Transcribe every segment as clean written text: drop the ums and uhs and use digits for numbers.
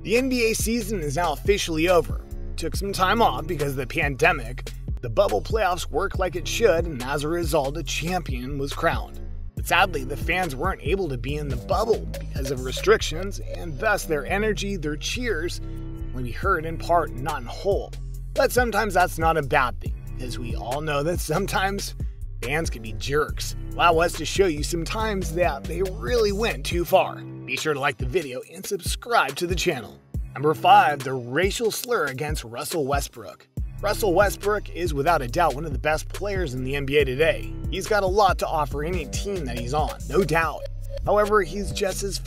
The NBA season is now officially over. Took some time off because of the pandemic. The bubble playoffs worked like it should, and as a result, a champion was crowned. But sadly, the fans weren't able to be in the bubble because of restrictions, and thus their energy, their cheers, will be heard in part and not in whole. But sometimes that's not a bad thing, because we all know that sometimes fans can be jerks. Allow us to show you some times that they really went too far. Be sure to like the video and subscribe to the channel. Number 5. The racial slur against Russell Westbrook. Russell Westbrook is without a doubt one of the best players in the NBA today. He's got a lot to offer any team that he's on, no doubt. However, he's just as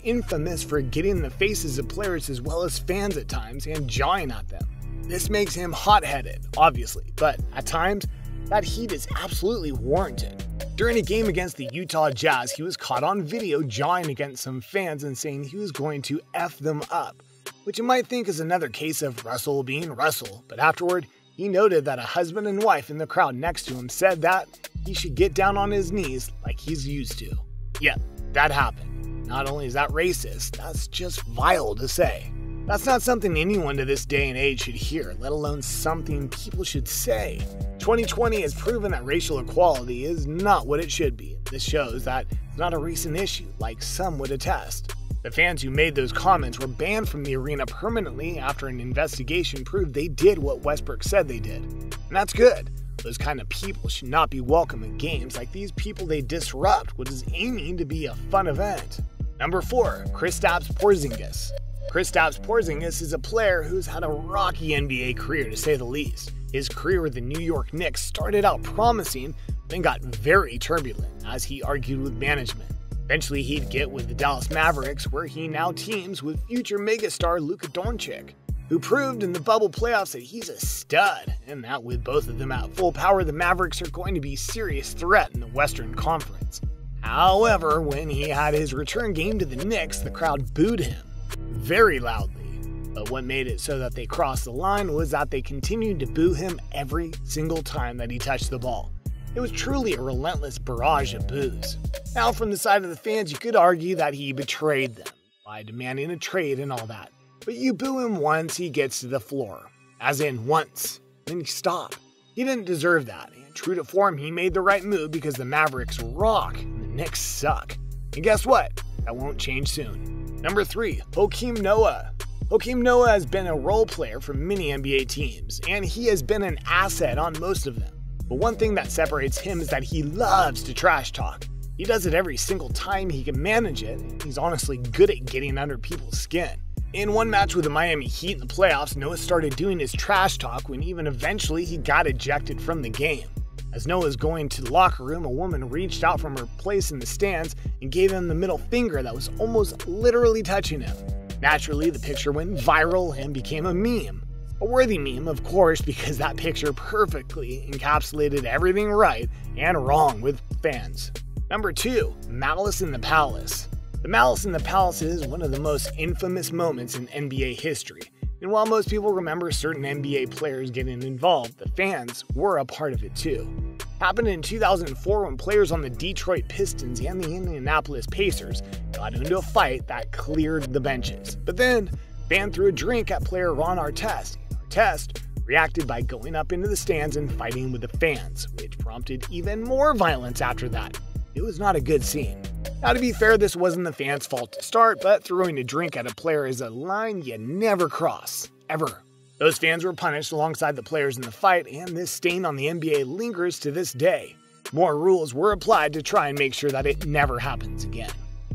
infamous for getting in the faces of players as well as fans at times and jawing at them. This makes him hot-headed, obviously, but at times, that heat is absolutely warranted. During a game against the Utah Jazz, he was caught on video jawing against some fans and saying he was going to F them up, which you might think is another case of Russell being Russell, but afterward, he noted that a husband and wife in the crowd next to him said that he should get down on his knees like he's used to. Yep, that happened. Not only is that racist, that's just vile to say. That's not something anyone to this day and age should hear, let alone something people should say. 2020 has proven that racial equality is not what it should be. This shows that it's not a recent issue, like some would attest. The fans who made those comments were banned from the arena permanently after an investigation proved they did what Westbrook said they did. And that's good. Those kind of people should not be welcome at games like these people they disrupt what is aiming to be a fun event. Number 4. Kristaps Porzingis. Kristaps Porzingis is a player who's had a rocky NBA career to say the least. His career with the New York Knicks started out promising, then got very turbulent as he argued with management. Eventually he'd get with the Dallas Mavericks, where he now teams with future megastar Luka Doncic, who proved in the bubble playoffs that he's a stud, and that with both of them at full power, the Mavericks are going to be a serious threat in the Western Conference. However, when he had his return game to the Knicks, the crowd booed him very loudly. But what made it so that they crossed the line was that they continued to boo him every single time that he touched the ball. It was truly a relentless barrage of boos. Now, from the side of the fans, you could argue that he betrayed them by demanding a trade and all that. But you boo him once he gets to the floor. As in once. Then you stop. He didn't deserve that. And true to form, he made the right move because the Mavericks rock and the Knicks suck. And guess what? That won't change soon. Number 3. Joakim Noah. Joakim Noah has been a role player for many NBA teams, and he has been an asset on most of them. But one thing that separates him is that he loves to trash talk. He does it every single time he can manage it, and he's honestly good at getting under people's skin. In one match with the Miami Heat in the playoffs, Noah started doing his trash talk when even eventually he got ejected from the game. As Noah was going to the locker room, a woman reached out from her place in the stands and gave him the middle finger that was almost literally touching him. Naturally, the picture went viral and became a meme. A worthy meme, of course, because that picture perfectly encapsulated everything right and wrong with fans. Number 2. Malice in the Palace. The Malice in the Palace is one of the most infamous moments in NBA history. And while most people remember certain NBA players getting involved, the fans were a part of it too. Happened in 2004 when players on the Detroit Pistons and the Indianapolis Pacers got into a fight that cleared the benches. But then, fan threw a drink at player Ron Artest. Artest reacted by going up into the stands and fighting with the fans, which prompted even more violence after that. It was not a good scene. Now, to be fair, this wasn't the fans' fault to start, but throwing a drink at a player is a line you never cross, ever. Those fans were punished alongside the players in the fight, and this stain on the NBA lingers to this day. More rules were applied to try and make sure that it never happens again.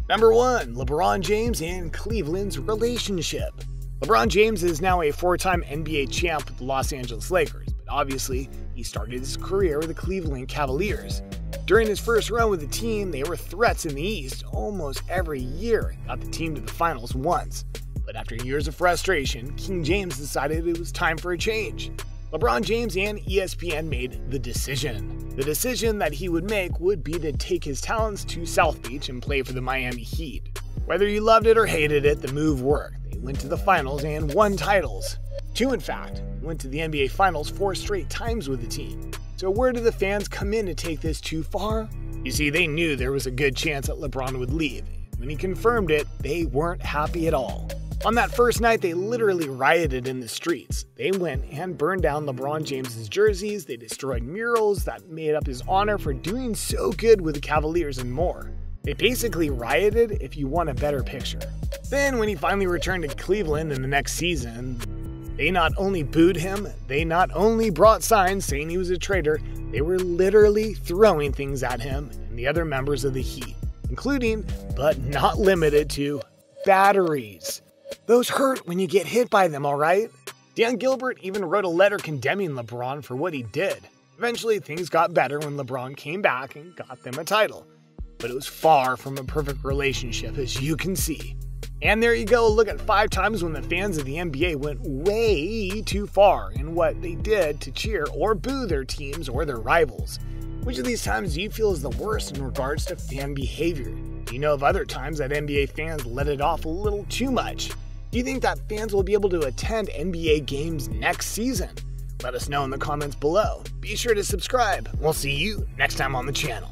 Number 1. LeBron James and Cleveland's relationship. LeBron James is now a 4-time NBA champ with the Los Angeles Lakers, but obviously, he started his career with the Cleveland Cavaliers. During his first run with the team, they were threats in the East almost every year, got the team to the finals once. But after years of frustration, King James decided it was time for a change. LeBron James and ESPN made the decision. The decision that he would make would be to take his talents to South Beach and play for the Miami Heat. Whether you loved it or hated it, the move worked. They went to the finals and won titles. 2, in fact. Went to the NBA Finals 4 straight times with the team. So where did the fans come in to take this too far? You see, they knew there was a good chance that LeBron would leave. When he confirmed it, they weren't happy at all. On that first night, they literally rioted in the streets. They went and burned down LeBron James's jerseys, they destroyed murals that made up his honor for doing so good with the Cavaliers and more. They basically rioted if you want a better picture. Then when he finally returned to Cleveland in the next season, they not only booed him, they not only brought signs saying he was a traitor, they were literally throwing things at him and the other members of the Heat, including, but not limited to, batteries. Those hurt when you get hit by them, alright? Dan Gilbert even wrote a letter condemning LeBron for what he did. Eventually, things got better when LeBron came back and got them a title. But it was far from a perfect relationship, as you can see. And there you go, look at 5 times when the fans of the NBA went way too far in what they did to cheer or boo their teams or their rivals. Which of these times do you feel is the worst in regards to fan behavior? Do you know of other times that NBA fans let it off a little too much? Do you think that fans will be able to attend NBA games next season? Let us know in the comments below. Be sure to subscribe. We'll see you next time on the channel.